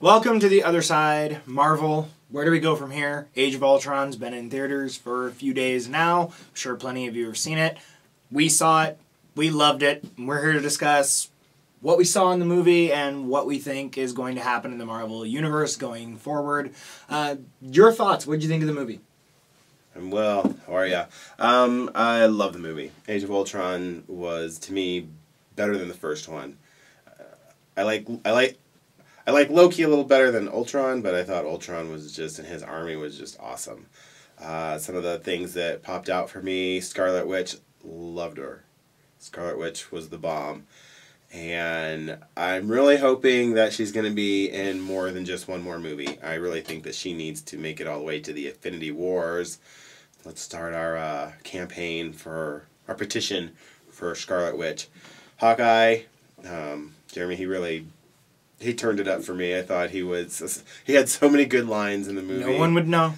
Welcome to the other side, Marvel. Where do we go from here? Age of Ultron's been in theaters for a few days now. I'm sure plenty of you have seen it. We saw it. We loved it. We're here to discuss what we saw in the movie and what we think is going to happen in the Marvel Universe going forward. Your thoughts. What did you think of the movie? I'm well. How are ya? I love the movie. Age of Ultron was, to me, better than the first one. I like Loki a little better than Ultron, but I thought Ultron was just, and his army was just awesome. Some of the things that popped out for me, Scarlet Witch, loved her. Scarlet Witch was the bomb. And I'm really hoping that she's going to be in more than just one more movie. I really think that she needs to make it all the way to the Infinity Wars. Let's start our campaign for our petition for Scarlet Witch. Hawkeye, Jeremy, he turned it up for me. I thought he had so many good lines in the movie. No one would know.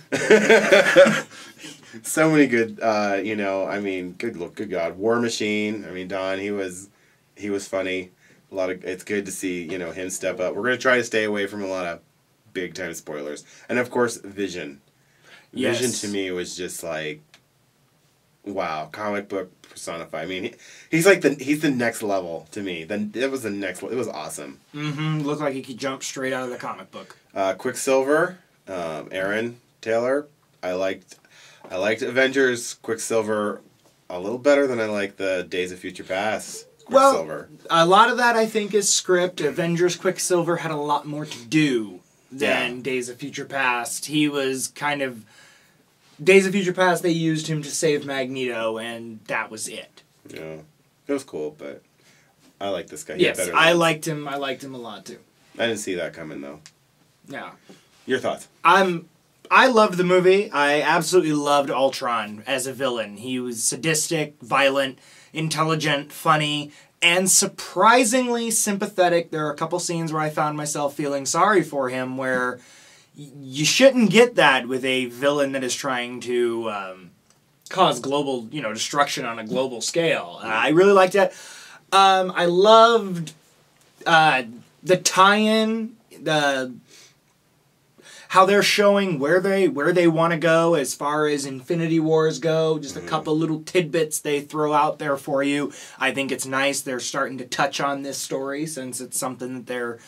So many good, good God. War Machine, Don, he was funny. It's good to see, him step up. We're going to try to stay away from a lot of big time spoilers. And of course, Vision. Yes. Vision to me was just like, wow, comic book personified. He's the next level to me. It was the next level. It was awesome. Mm-hmm. Looked like he could jump straight out of the comic book. Quicksilver, Aaron Taylor. I liked Avengers Quicksilver a little better than I liked the Days of Future Past Quicksilver. Well, a lot of that I think is script. Avengers Quicksilver had a lot more to do than Days of Future Past. He was kind of... Days of Future Past, they used him to save Magneto, and that was it. Yeah. It was cool, but I like this guy. Yes, I liked him. I liked him a lot, too. I didn't see that coming, though. Yeah. Your thoughts? I loved the movie. I absolutely loved Ultron as a villain. He was sadistic, violent, intelligent, funny, and surprisingly sympathetic. There are a couple scenes where I found myself feeling sorry for him, where you shouldn't get that with a villain that is trying to cause global, destruction on a global scale. I really liked it. I loved the tie-in, how they're showing where they want to go as far as Infinity Wars go. Just a couple little tidbits they throw out there for you. I think it's nice they're starting to touch on this story since it's something that they're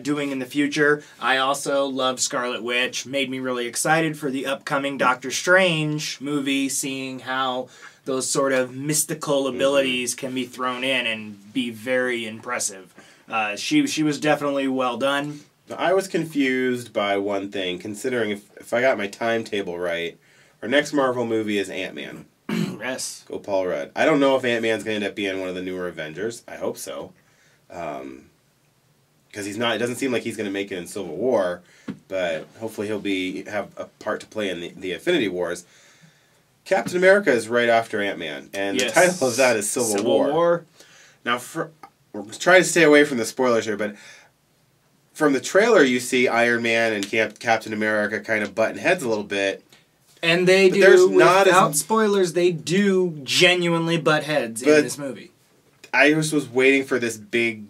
doing in the future. I also loved Scarlet Witch. Made me really excited for the upcoming Doctor Strange movie, seeing how those sort of mystical abilities can be thrown in and be very impressive. She was definitely well done. I was confused by one thing, considering if I got my timetable right, our next Marvel movie is Ant-Man. Yes. Go Paul Rudd. I don't know if Ant-Man's going to end up being one of the newer Avengers. I hope so. Because he's not. It doesn't seem like he's going to make it in Civil War, but hopefully he'll have a part to play in the Infinity Wars. Captain America is right after Ant-Man, and the title of that is Civil War. Now, we're trying to stay away from the spoilers here, but from the trailer, you see Iron Man and Captain America kind of butting heads a little bit. And they do, without spoilers, they do genuinely butt heads in this movie. I just was waiting for this big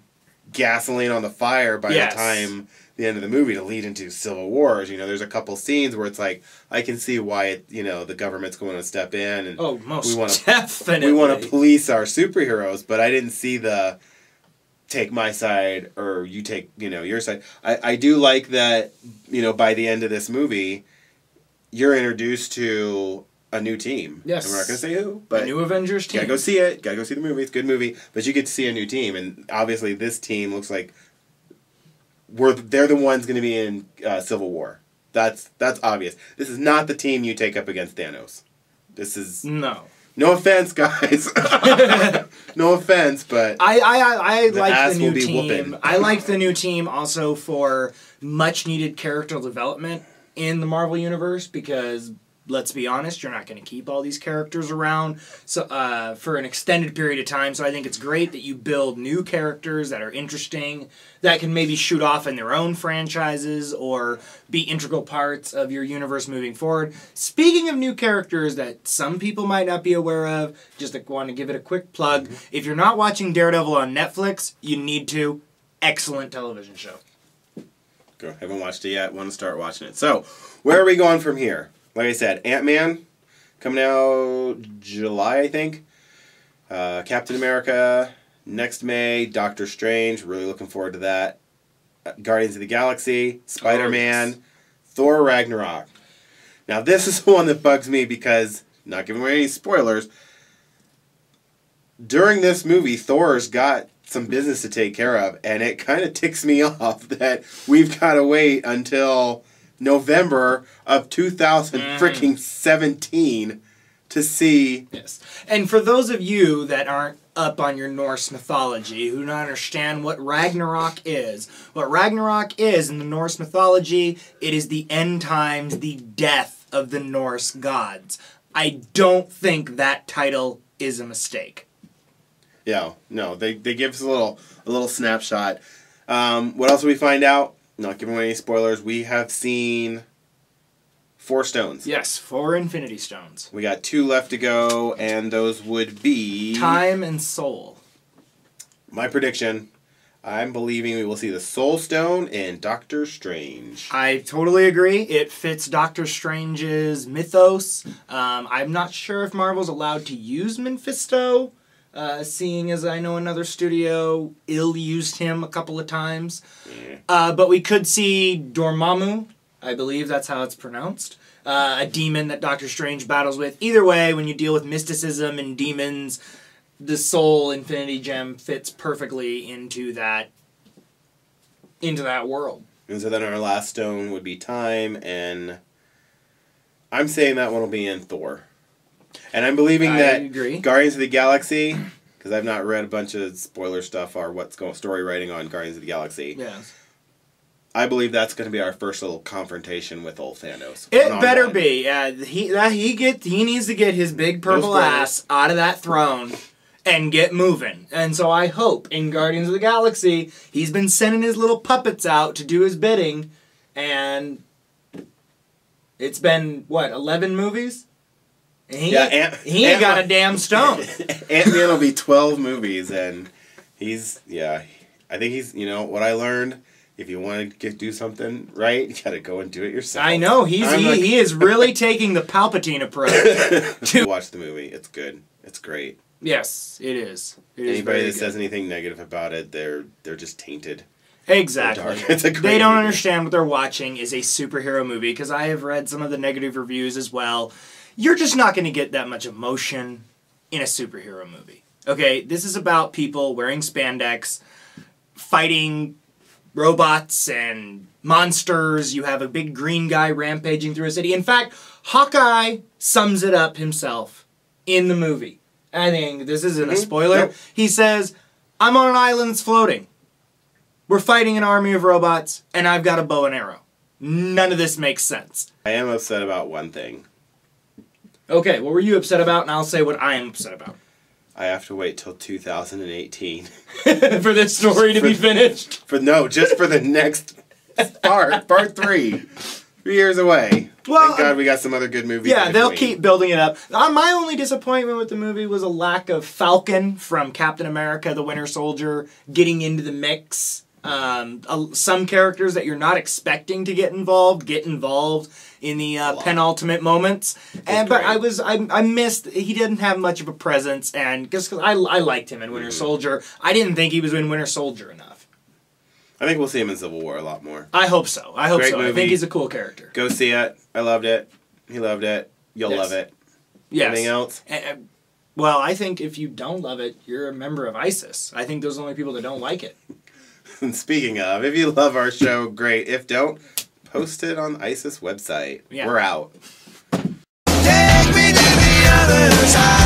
gasoline on the fire by the time the end of the movie to lead into Civil Wars. There's a couple scenes where it's like, I can see why the government's going to step in. And definitely. We want to police our superheroes, but I didn't see the... take my side or you take your side. I do like that by the end of this movie you're introduced to a new team. Yes. And we're not going to say who, but a new Avengers team. Gotta go see it. Gotta go see the movie. It's a good movie, but you get to see a new team, and obviously this team looks like they're the ones going to be in Civil War. That's obvious. This is not the team you take up against Thanos. This is No offense, guys. No offense, but I like the new team. I like the new team also for much needed character development in the Marvel Universe, because let's be honest, you're not going to keep all these characters around for an extended period of time. So I think it's great that you build new characters that are interesting, that can maybe shoot off in their own franchises or be integral parts of your universe moving forward. Speaking of new characters that some people might not be aware of, just want to give it a quick plug. If you're not watching Daredevil on Netflix, you need to. Excellent television show. Haven't watched it yet. Want to start watching it. So, where are we going from here? Like I said, Ant-Man coming out July, I think. Captain America next May. Doctor Strange. Really looking forward to that. Guardians of the Galaxy. Spider-Man. Yes. Thor Ragnarok. Now, this is the one that bugs me because, not giving away any spoilers, during this movie, Thor's got some business to take care of, and it kind of ticks me off that we've got to wait until November of 2017 to see. Yes. And for those of you that aren't up on your Norse mythology, who don't understand what Ragnarok is in the Norse mythology, it is the end times, the death of the Norse gods. I don't think that title is a mistake. Yeah, no, they give us a little snapshot. What else did we find out? Not giving away any spoilers. We have seen 4 stones. Yes, 4 Infinity Stones. We got 2 left to go, and those would be Time and Soul. My prediction: I'm believing we will see the Soul Stone in Doctor Strange. I totally agree. It fits Doctor Strange's mythos. I'm not sure if Marvel's allowed to use Mephisto. Seeing as I know another studio ill-used him a couple of times. Yeah. But we could see Dormammu, I believe that's how it's pronounced, a demon that Doctor Strange battles with. Either way, when you deal with mysticism and demons, the Soul Infinity Gem fits perfectly into that world. And so then our last stone would be Time, and I'm saying that one will be in Thor. And I'm believing that Guardians of the Galaxy, because I've not read a bunch of spoiler stuff or what's going story writing on Guardians of the Galaxy. Yes. I believe that's going to be our first little confrontation with old Thanos. It better be. He needs to get his big purple ass out of that throne and get moving. And so I hope in Guardians of the Galaxy he's been sending his little puppets out to do his bidding, and it's been 11 movies. He ain't got a damn stone. Ant-Man will be 12 movies, and I think he's, what I learned, if you want to do something right, you got to go and do it yourself. I know, he is really taking the Palpatine approach. Watch the movie, it's good, it's great. Yes, it is. Anybody that says anything negative about it, they're just tainted. Exactly. They don't understand what they're watching is a superhero movie, because I have read some of the negative reviews as well. You're just not going to get that much emotion in a superhero movie. Okay, this is about people wearing spandex, fighting robots and monsters. You have a big green guy rampaging through a city. In fact, Hawkeye sums it up himself in the movie. I think this isn't a spoiler. Yep. He says, I'm on an island that's floating. We're fighting an army of robots, and I've got a bow and arrow. None of this makes sense. I am upset about one thing. Okay, what were you upset about? And I'll say what I am upset about. I have to wait till 2018 for this story to be finished. Just for the next part 3. 3 years away. Well, thank God we got some other good movies. Yeah, they'll keep building it up. My only disappointment with the movie was a lack of Falcon from Captain America: The Winter Soldier getting into the mix. Some characters that you're not expecting to get involved in the penultimate moments, but I missed. He didn't have much of a presence, and just because I liked him in Winter Soldier, I didn't think he was in Winter Soldier enough. I think we'll see him in Civil War a lot more. I hope so. Great movie. I think he's a cool character. Go see it. I loved it. He loved it. You'll love it. Yes. Anything else? Well, I think if you don't love it, you're a member of ISIS. I think those are the only people that don't like it. And speaking of, if you love our show, great. If don't, post it on the ISIS website. Yeah. We're out. Take me to the other side.